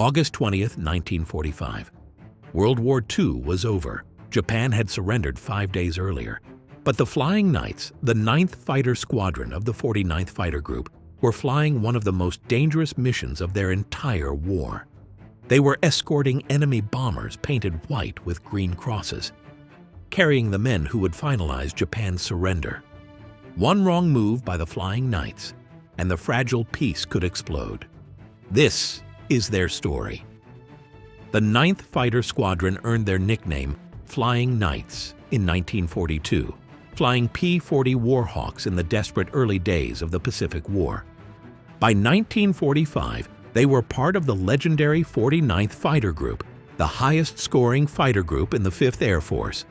August 20, 1945. World War II was over. Japan had surrendered 5 days earlier. But the Flying Knights, the 9th Fighter Squadron of the 49th Fighter Group, were flying one of the most dangerous missions of their entire war. They were escorting enemy bombers painted white with green crosses, carrying the men who would finalize Japan's surrender. One wrong move by the Flying Knights, and the fragile peace could explode. This is their story. The 9th Fighter Squadron earned their nickname Flying Knights in 1942, flying P-40 Warhawks in the desperate early days of the Pacific War. By 1945, they were part of the legendary 49th Fighter Group, the highest-scoring fighter group in the 5th Air Force.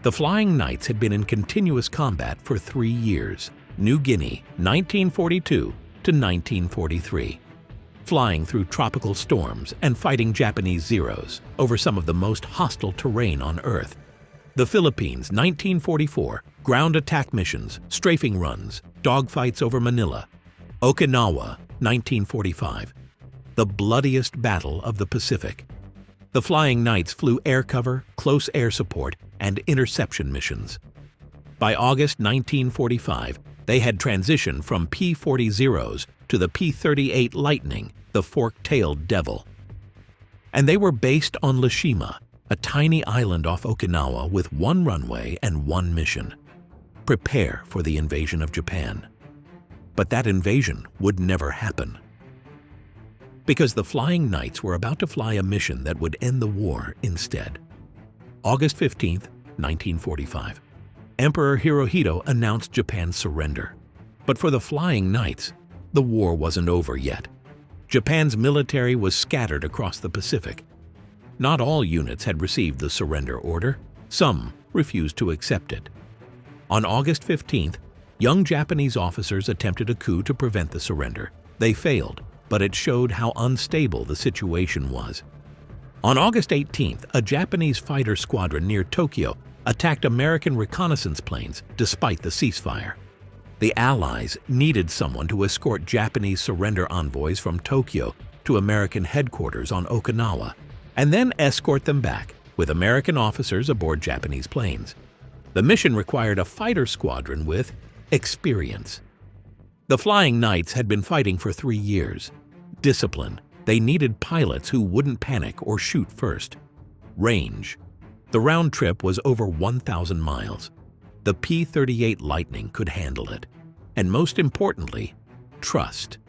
The Flying Knights had been in continuous combat for 3 years, New Guinea, 1942 to 1943, flying through tropical storms and fighting Japanese Zeros over some of the most hostile terrain on Earth. The Philippines, 1944, ground attack missions, strafing runs, dogfights over Manila. Okinawa, 1945, the bloodiest battle of the Pacific. The Flying Knights flew air cover, close air support, and interception missions. By August 1945, they had transitioned from P-40 Zeros to the P-38 Lightning, the fork-tailed devil. And they were based on Shima, a tiny island off Okinawa with 1 runway and 1 mission: prepare for the invasion of Japan. But that invasion would never happen, because the Flying Knights were about to fly a mission that would end the war instead. August 15, 1945. Emperor Hirohito announced Japan's surrender. But for the Flying Knights, the war wasn't over yet. Japan's military was scattered across the Pacific. Not all units had received the surrender order. Some refused to accept it. On August 15th, young Japanese officers attempted a coup to prevent the surrender. They failed, but it showed how unstable the situation was. On August 18th, a Japanese fighter squadron near Tokyo attacked American reconnaissance planes despite the ceasefire. The Allies needed someone to escort Japanese surrender envoys from Tokyo to American headquarters on Okinawa, and then escort them back with American officers aboard Japanese planes. The mission required a fighter squadron with experience. The Flying Knights had been fighting for 3 years. Discipline. They needed pilots who wouldn't panic or shoot first. Range. The round trip was over 1,000 miles. The P-38 Lightning could handle it. And most importantly, trust.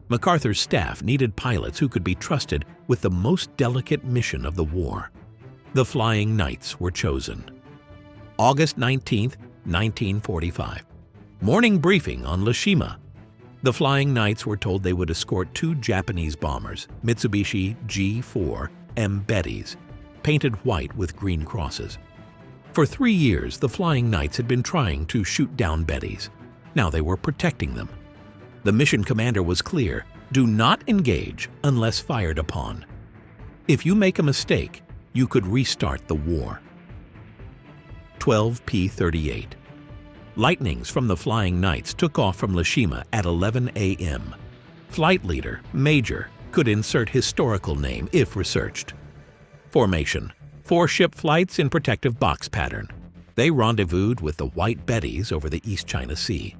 MacArthur's staff needed pilots who could be trusted with the most delicate mission of the war. The Flying Knights were chosen. August 19, 1945. Morning briefing on Shima. The Flying Knights were told they would escort 2 Japanese bombers, Mitsubishi G4M Bettys, painted white with green crosses. For 3 years, the Flying Knights had been trying to shoot down Bettys. Now they were protecting them. The mission commander was clear: do not engage unless fired upon. If you make a mistake, you could restart the war. 12 P-38. Lightnings from the Flying Knights took off from Shima at 11 a.m. Flight leader, Major, could insert historical name if researched. Formation: 4-ship flights in protective box pattern. They rendezvoused with the White Bettys over the East China Sea.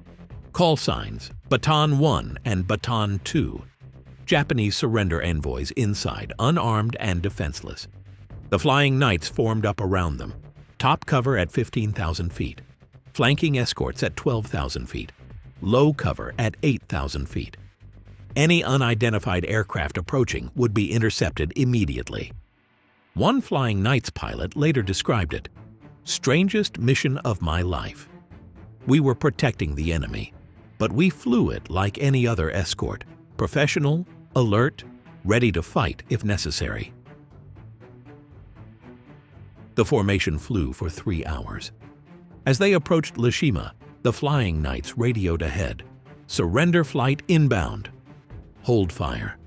Call signs: Baton 1 and Baton 2. Japanese surrender envoys inside, unarmed and defenseless. The Flying Knights formed up around them. Top cover at 15,000 feet. Flanking escorts at 12,000 feet. Low cover at 8,000 feet. Any unidentified aircraft approaching would be intercepted immediately. One Flying Knights pilot later described it: strangest mission of my life. We were protecting the enemy, but we flew it like any other escort, professional, alert, ready to fight if necessary. The formation flew for 3 hours. As they approached Shima, the Flying Knights radioed ahead: surrender flight inbound. Hold fire.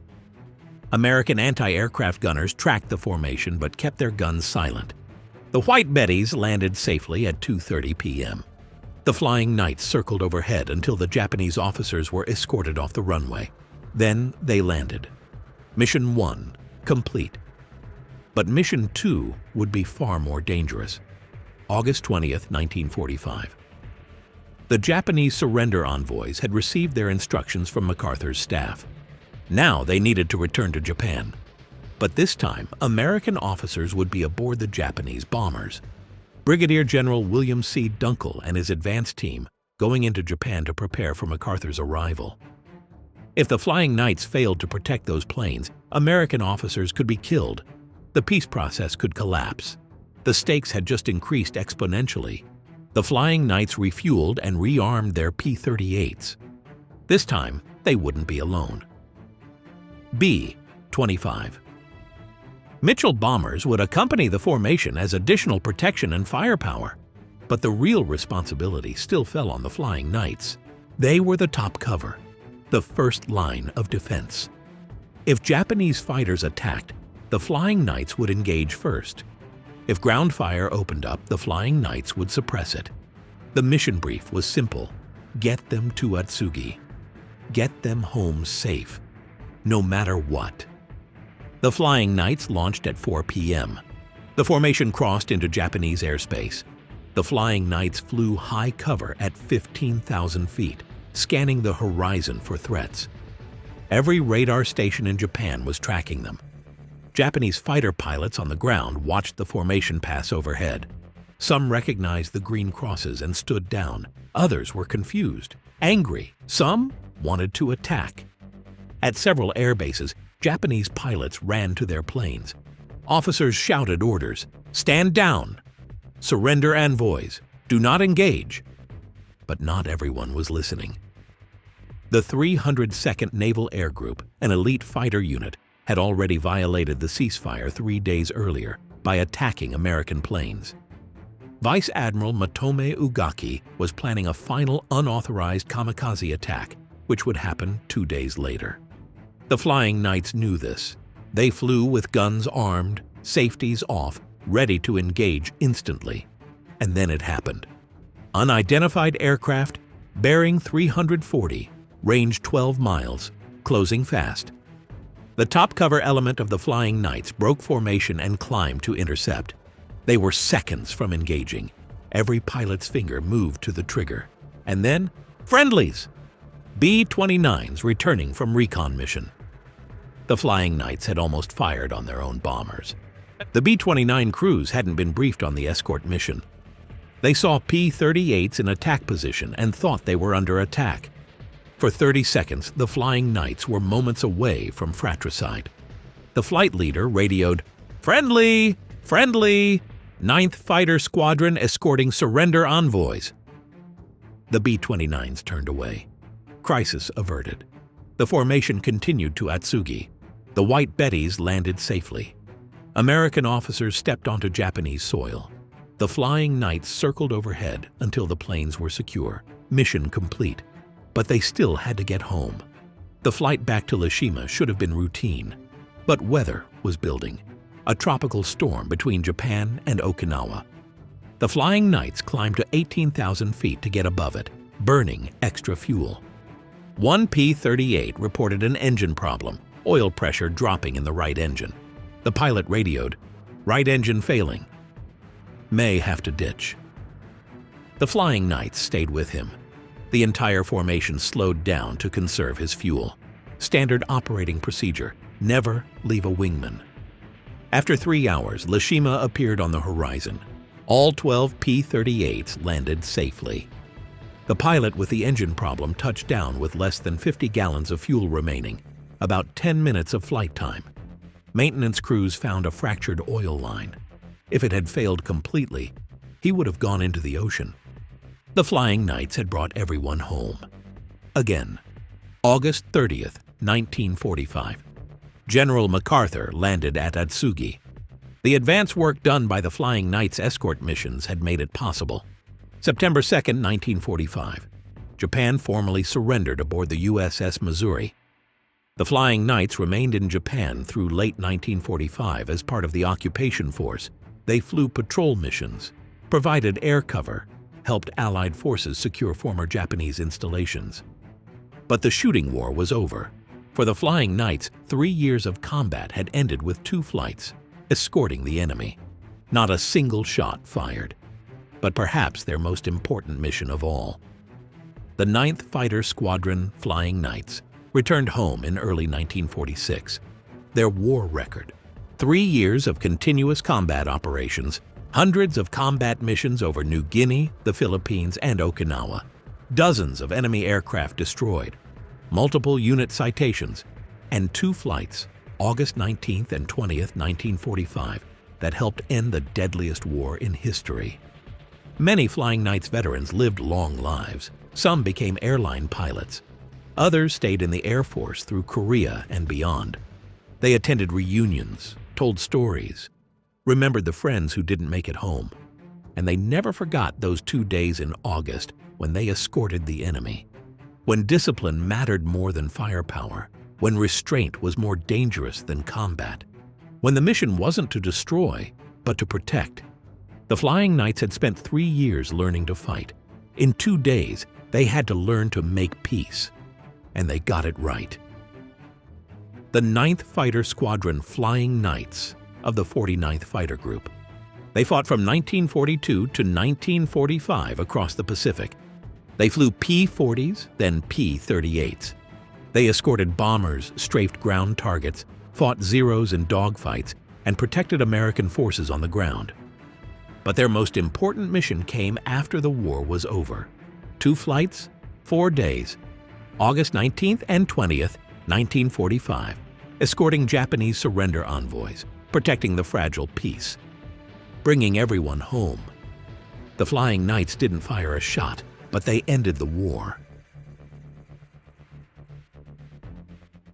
American anti-aircraft gunners tracked the formation but kept their guns silent. The White Bettys landed safely at 2:30 p.m. The Flying Knights circled overhead until the Japanese officers were escorted off the runway. Then they landed. Mission 1: complete. But Mission 2 would be far more dangerous. August 20th, 1945. The Japanese surrender envoys had received their instructions from MacArthur's staff. Now they needed to return to Japan. But this time, American officers would be aboard the Japanese bombers. Brigadier General William C. Dunkel and his advance team going into Japan to prepare for MacArthur's arrival. If the Flying Knights failed to protect those planes, American officers could be killed. The peace process could collapse. The stakes had just increased exponentially. The Flying Knights refueled and rearmed their P-38s. This time, they wouldn't be alone. B-25. Mitchell bombers would accompany the formation as additional protection and firepower. But the real responsibility still fell on the Flying Knights. They were the top cover, the first line of defense. If Japanese fighters attacked, the Flying Knights would engage first. If ground fire opened up, the Flying Knights would suppress it. The mission brief was simple: get them to Atsugi. Get them home safe, no matter what. The Flying Knights launched at 4 p.m. The formation crossed into Japanese airspace. The Flying Knights flew high cover at 15,000 feet, scanning the horizon for threats. Every radar station in Japan was tracking them. Japanese fighter pilots on the ground watched the formation pass overhead. Some recognized the green crosses and stood down. Others were confused, angry. Some wanted to attack. At several air bases, Japanese pilots ran to their planes. Officers shouted orders: "Stand down! Surrender envoys! Do not engage!" But not everyone was listening. The 302nd Naval Air Group, an elite fighter unit, had already violated the ceasefire 3 days earlier by attacking American planes. Vice Admiral Matome Ugaki was planning a final unauthorized kamikaze attack, which would happen 2 days later. The Flying Knights knew this. They flew with guns armed, safeties off, ready to engage instantly. And then it happened. Unidentified aircraft, bearing 340, range 12 miles, closing fast. The top cover element of the Flying Knights broke formation and climbed to intercept. They were seconds from engaging. Every pilot's finger moved to the trigger. And then, friendlies! B-29s returning from recon mission. The Flying Knights had almost fired on their own bombers. The B-29 crews hadn't been briefed on the escort mission. They saw P-38s in attack position and thought they were under attack. For 30 seconds, the Flying Knights were moments away from fratricide. The flight leader radioed, "Friendly! Friendly! 9th Fighter Squadron escorting surrender envoys." The B-29s turned away. Crisis averted. The formation continued to Atsugi. The White Betties landed safely. American officers stepped onto Japanese soil. The Flying Knights circled overhead until the planes were secure. Mission complete. But they still had to get home. The flight back to Shima should have been routine. But weather was building. A tropical storm between Japan and Okinawa. The Flying Knights climbed to 18,000 feet to get above it, burning extra fuel. One P-38 reported an engine problem, oil pressure dropping in the right engine. The pilot radioed, "Right engine failing. May have to ditch." The Flying Knights stayed with him. The entire formation slowed down to conserve his fuel. Standard operating procedure: never leave a wingman. After 3 hours, Shima appeared on the horizon. All 12 P-38s landed safely. The pilot with the engine problem touched down with less than 50 gallons of fuel remaining, about 10 minutes of flight time. Maintenance crews found a fractured oil line. If it had failed completely, he would have gone into the ocean. The Flying Knights had brought everyone home. Again, August 30th, 1945. General MacArthur landed at Atsugi. The advance work done by the Flying Knights escort missions had made it possible. September 2nd, 1945. Japan formally surrendered aboard the USS Missouri. The Flying Knights remained in Japan through late 1945 as part of the occupation force. They flew patrol missions, provided air cover, helped Allied forces secure former Japanese installations. But the shooting war was over. For the Flying Knights, 3 years of combat had ended with 2 flights, escorting the enemy. Not a single shot fired. But perhaps their most important mission of all. The 9th Fighter Squadron Flying Knights returned home in early 1946. Their war record: 3 years of continuous combat operations, hundreds of combat missions over New Guinea, the Philippines, and Okinawa, dozens of enemy aircraft destroyed, multiple unit citations, and 2 flights, August 19th and 20th, 1945, that helped end the deadliest war in history. Many Flying Knights veterans lived long lives. Some became airline pilots. Others stayed in the Air Force through Korea and beyond. They attended reunions, told stories, remembered the friends who didn't make it home. And they never forgot those 2 days in August when they escorted the enemy. When discipline mattered more than firepower, when restraint was more dangerous than combat, when the mission wasn't to destroy, but to protect. The Flying Knights had spent 3 years learning to fight. In 2 days, they had to learn to make peace. And they got it right. The 9th Fighter Squadron Flying Knights of the 49th Fighter Group. They fought from 1942 to 1945 across the Pacific. They flew P-40s, then P-38s. They escorted bombers, strafed ground targets, fought Zeros in dogfights, and protected American forces on the ground. But their most important mission came after the war was over. 2 flights, 4 days, August 19th and 20th, 1945, escorting Japanese surrender envoys, protecting the fragile peace, bringing everyone home. The Flying Knights didn't fire a shot, but they ended the war.